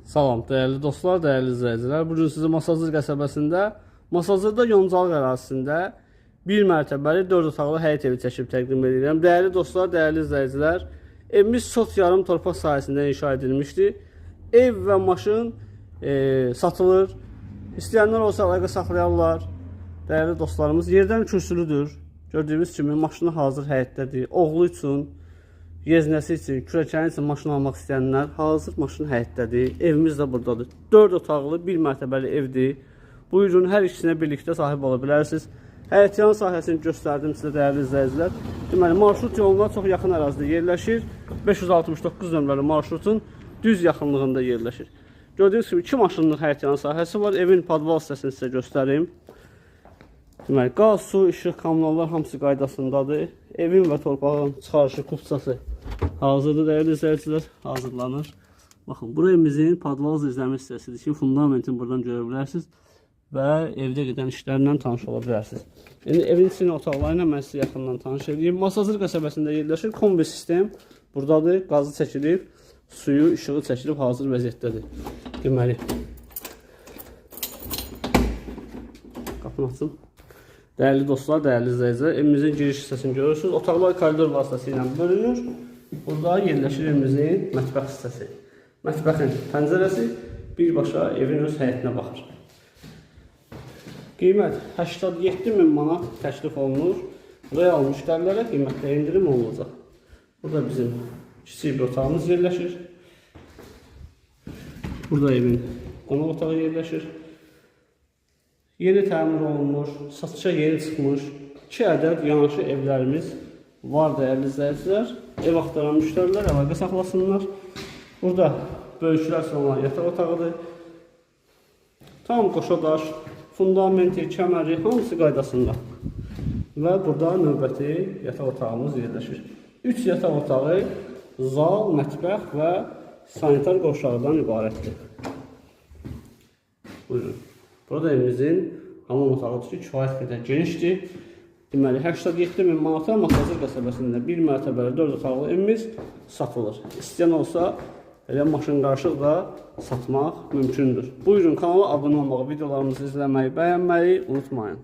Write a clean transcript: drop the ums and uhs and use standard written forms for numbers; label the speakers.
Speaker 1: Salam, dəyərli dostlar, dəyərli izləyicilər. Bugün sizi Masazır qəsəbəsində, Masazırda Yoncalıq ərazisində bir mərtəbəli 4 otaqlı həyət evi çəkib təqdim edirəm. Dəyərli dostlar, dəyərli izləyicilər, evimiz sot yarım torpaq sahəsində inşa edilmişdir. Ev və maşın satılır. İstəyənlər olsa əlaqə saxlayarlar. Dəyərli dostlarımız, yerdən kürsülüdür. Gördüyünüz kimi maşını hazır həyətdədir. Oğlu üçün, yeznəsi üçün, kürəkəni üçün maşın almaq istəyənlər hazır maşın həyətdədir. Evimiz də buradadır. 4 otaqlı, bir mərtəbəli evdir. Buyurun, hər ikisinə birlikdə sahib ola bilərsiniz. Həyətyan sahəsini göstərdim sizə, dəyərli izləyicilər. Deməli, marşrut yoluna çox yaxın ərazidə yerləşir. 569 nömrəli marşrutun düz yaxınlığında yerləşir. Gördüyünüz kimi 2 maşınlıq həyətyan sahəsi var. Evin podval hissəsini sizə göstərim. Deməli, qaz, su, işıq, kommunallar hamısı qaydasındadır. Evin və torpağın çıxarışı, kupçası hazırdır, dəyərli izləyicilər, hazırlanır. Baxın, bura evimizin podval izləmə hissəsidir ki, fundamentini buradan görə bilərsiniz və evdə gedən işlərlə tanış ola bilərsiniz. Yəni, evin içinin otaqları ilə mən sizə yaxından tanış edeyim. Masazır qəsəbəsində yerləşir, kombi sistem buradadır, qazı çəkilib, suyu, işığı çəkilib, hazır vəziyyətdədir. Deməli, qapını açın. Dəyərli dostlar, dəyərli izləyicilər, evimizin giriş hissəsini görürsünüz. Otaqlar koridor vasitəsilə bölünür. Burada yerləşir evimizin mətbəx hissəsi. Mətbəxin pəncərəsi birbaşa evin öz həyətinə baxır. Qiymət 87.000 manat təklif olunur. Real müştərilərə qiymətdə indirim olunacaq. Burada bizim kiçik bir otağımız yerləşir. Burada evin qonaq otağı yerləşir. Yeni təmir olunmuş, satışa yeni çıxmış 2 ədəd yanaşı evlərimiz var, dəyərli izləyicilər. Ev axtaran müştərilər əlaqə saxlasınlar. Burada böyüklər salonu yataq otağıdır. Tam qoşa daş, fundamenti, kəməri hamısı qaydasında. Və burada növbəti yataq otağımız yerləşir. 3 yataq otağı, zal, mətbəx və sanitar qovşağıdan ibarətdir. Buyurun. Burada evimizin hamam otağıdır ki, kifayət qədər genişdir. Deməli, 87.000 manata Masazır qəsəbəsində bir mərtəbəli 4 otaqlı evimiz satılır. İstəyən olsa, elə maşın qarışıq da satmaq mümkündür. Buyurun, kanala abunə olmağı, videolarımızı izləməyi, bəyənməyi unutmayın.